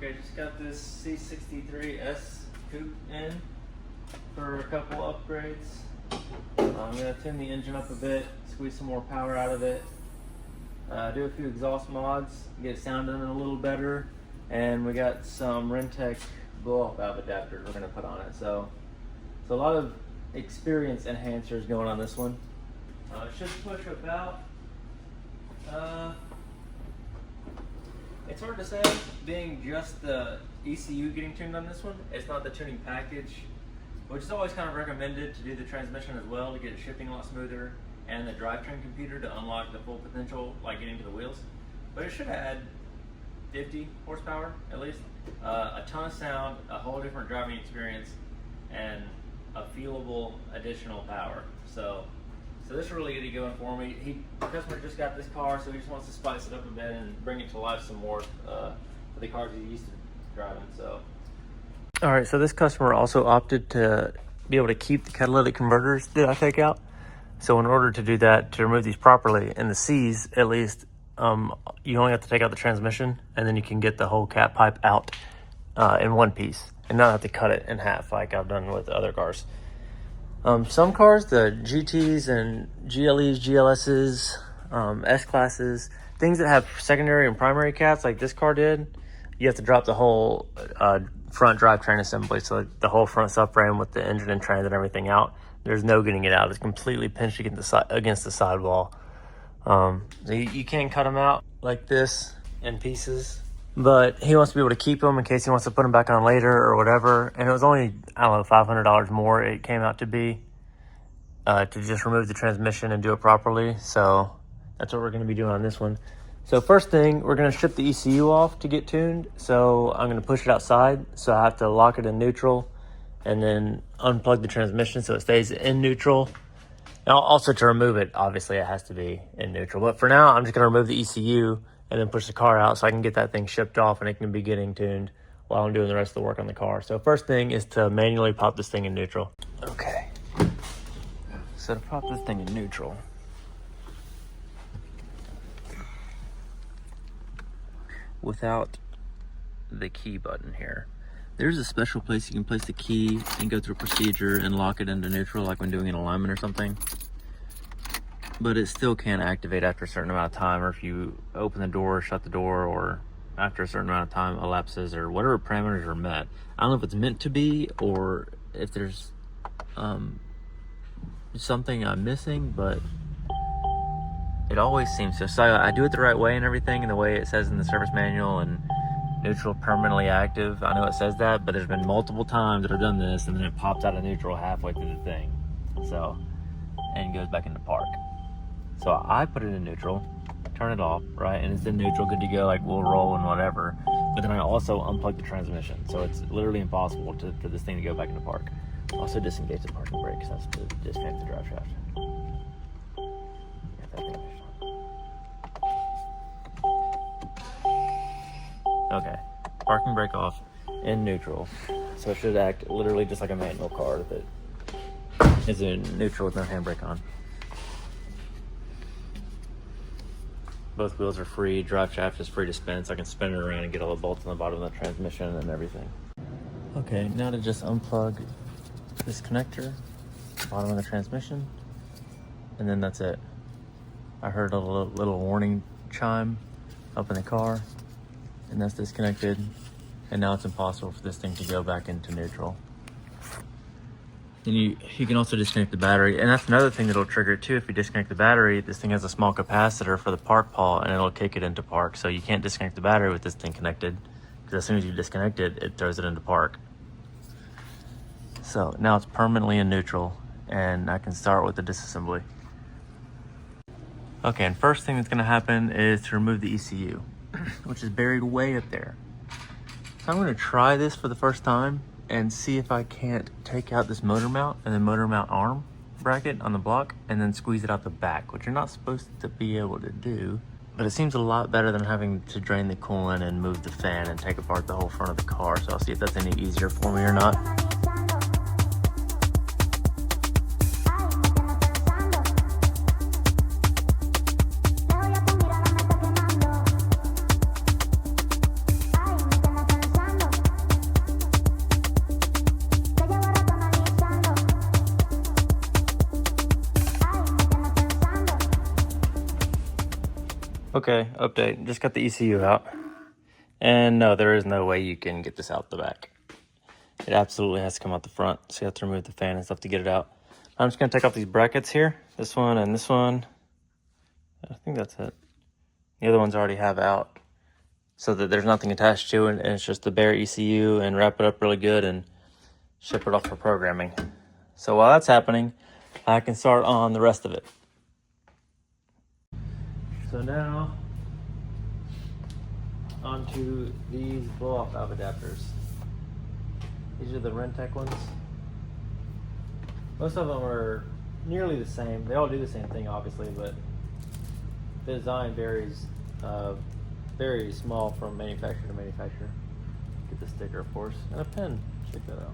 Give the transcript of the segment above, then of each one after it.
Okay, just got this C63s coupe in for a couple upgrades. I'm going to tune the engine up a bit, squeeze some more power out of it, do a few exhaust mods, get it sounding a little better, and we got some Rentec blow-off valve adapters we're going to put on it. So a lot of experience enhancers going on this one. Should push about, it's hard to say, being just the ECU getting tuned on this one. It's not the tuning package, which is always kind of recommended to do the transmission as well to get it shifting a lot smoother, and the drivetrain computer to unlock the full potential, like getting to the wheels. But it should add 50 horsepower at least, a ton of sound, a whole different driving experience, and a feelable additional power. So this is really good going for me. The customer just got this car, so he just wants to spice it up a bit and bring it to life some more for the cars he's used to driving. So. All right, so this customer also opted to be able to keep the catalytic converters that I take out. So in order to do that, to remove these properly, in the C's at least, you only have to take out the transmission, and then you can get the whole cat pipe out in one piece and not have to cut it in half like I've done with other cars. Some cars, the GTs and GLEs, GLSs, S-classes, things that have secondary and primary cats like this car did, you have to drop the whole front drivetrain assembly, so the whole front subframe with the engine and trans and everything out. There's no getting it out. It's completely pinched against the sidewall. So you can cut them out like this in pieces, but he wants to be able to keep them in case he wants to put them back on later or whatever. And it was only, I don't know, $500 more it came out to be to just remove the transmission and do it properly. So that's what we're going to be doing on this one. So first thing, we're going to strip the ECU off to get tuned. So I'm going to push it outside. So I have to lock it in neutral and then unplug the transmission so it stays in neutral. Now, also to remove it, obviously it has to be in neutral. But for now, I'm just going to remove the ECU and then push the car out so I can get that thing shipped off and it can be getting tuned while I'm doing the rest of the work on the car. So first thing is to manually pop this thing in neutral. Okay. So to pop this thing in neutral, without the key button here, there's a special place you can place the key and go through a procedure and lock it into neutral, like when doing an alignment or something. But it still can't activate after a certain amount of time, or if you open the door or shut the door, or after a certain amount of time elapses, or whatever parameters are met. I don't know if it's meant to be or if there's something I'm missing, but it always seems to. So I do it the right way and everything, and the way it says in the service manual, and neutral permanently active. I know it says that, but there's been multiple times that I've done this and then it pops out of neutral halfway through the thing. So, and goes back into park. So I put it in neutral, turn it off, right? And it's in neutral, good to go, like we'll roll and whatever. But then I also unplug the transmission. So it's literally impossible for this thing to go back into park. Also disengage the parking brake, so that's to disconnect the drive shaft. Get that thing finished on. Okay, parking brake off in neutral. So it should act literally just like a manual car if it is in neutral with no handbrake on. Both wheels are free, drive shaft is free to spin, so I can spin it around and get all the bolts on the bottom of the transmission and everything. Okay, now to just unplug this connector, bottom of the transmission, and then that's it. I heard a little warning chime up in the car, and that's disconnected, and now it's impossible for this thing to go back into neutral. And you can also disconnect the battery, and that's another thing that'll trigger it too. If you disconnect the battery, this thing has a small capacitor for the park paw, and it'll kick it into park. So you can't disconnect the battery with this thing connected, because as soon as you disconnect it, it throws it into park. So now it's permanently in neutral, and I can start with the disassembly. Okay, and first thing that's gonna happen is to remove the ECU, which is buried way up there. So I'm gonna try this for the first time and see if I can't take out this motor mount and the motor mount arm bracket on the block and then squeeze it out the back, which you're not supposed to be able to do. But it seems a lot better than having to drain the coolant and move the fan and take apart the whole front of the car. So I'll see if that's any easier for me or not. Okay, update. Just got the ECU out. And no, there is no way you can get this out the back. It absolutely has to come out the front. So you have to remove the fan and stuff to get it out. I'm just gonna take off these brackets here. This one and this one. I think that's it. The other ones I already have out, so that there's nothing attached to it, and it's just the bare ECU, and wrap it up really good and ship it off for programming. So while that's happening, I can start on the rest of it. So now, onto these blow-off valve adapters. These are the Rentec ones. Most of them are nearly the same. They all do the same thing, obviously, but the design varies very small from manufacturer to manufacturer. Get the sticker, of course, and a pen. Check that out.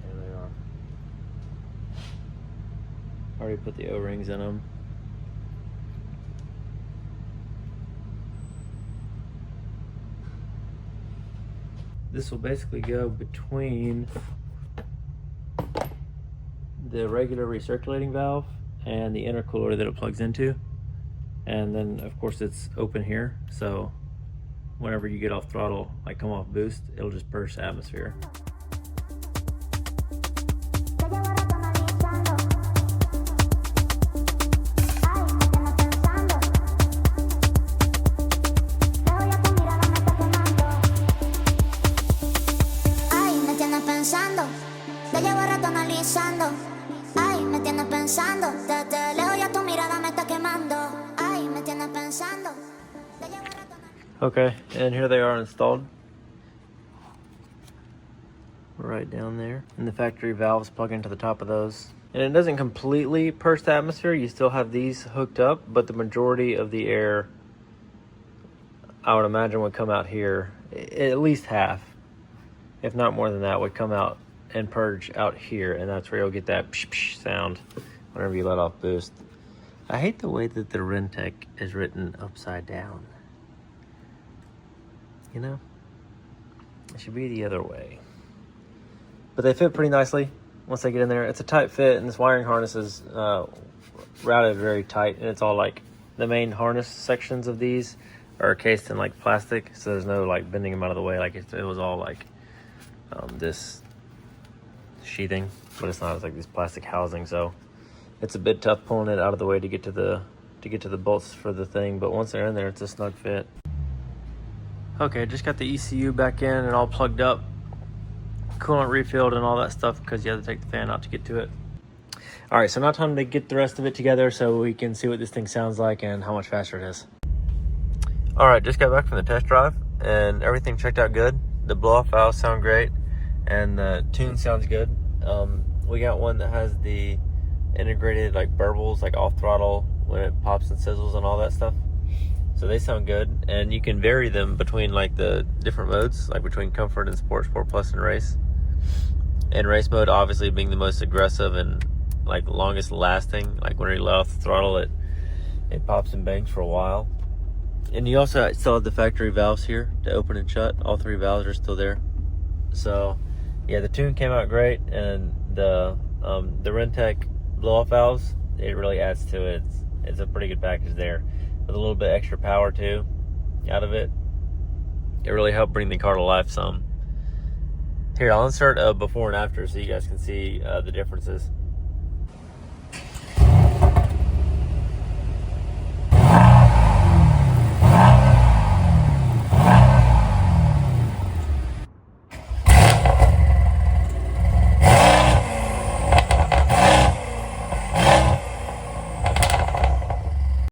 There they are. Already put the O-rings in them. This will basically go between the regular recirculating valve and the intercooler that it plugs into. And then of course it's open here, so whenever you get off throttle, like come off boost, it'll just burst atmosphere. Okay, and here they are installed. Right down there. And the factory valves plug into the top of those. And it doesn't completely purge the atmosphere. You still have these hooked up, but the majority of the air, I would imagine, would come out here. At least half, if not more than that, would come out and purge out here. And that's where you'll get that psh psh sound whenever you let off boost. I hate the way that the Rentec is written upside down. You know, it should be the other way. But they fit pretty nicely once they get in there. It's a tight fit, and this wiring harness is routed very tight, and it's all like the main harness sections of these are cased in like plastic, so there's no like bending them out of the way. Like it was all like this sheathing, but it's not. It's like this plastic housing, so it's a bit tough pulling it out of the way to get to the bolts for the thing. But once they're in there, it's a snug fit. Okay, just got the ECU back in and all plugged up, coolant refilled and all that stuff, because you have to take the fan out to get to it. All right, so now time to get the rest of it together so we can see what this thing sounds like and how much faster it is. All right, just got back from the test drive and everything checked out good. The blow-off valves sound great and the tune sounds good. We got one that has the integrated like burbles, like off throttle when it pops and sizzles and all that stuff. So they sound good, and you can vary them between like the different modes, like between comfort and sport, sport plus and race. And race mode obviously being the most aggressive and like longest lasting. Like when you let off the throttle, it pops and bangs for a while. And you also still have the factory valves here to open and shut. All three valves are still there. So yeah, the tune came out great, and the Rentec blow-off valves, it really adds to it. It's a pretty good package there. With a little bit extra power too out of it. It really helped bring the car to life some. Here, I'll insert a before and after so you guys can see the differences.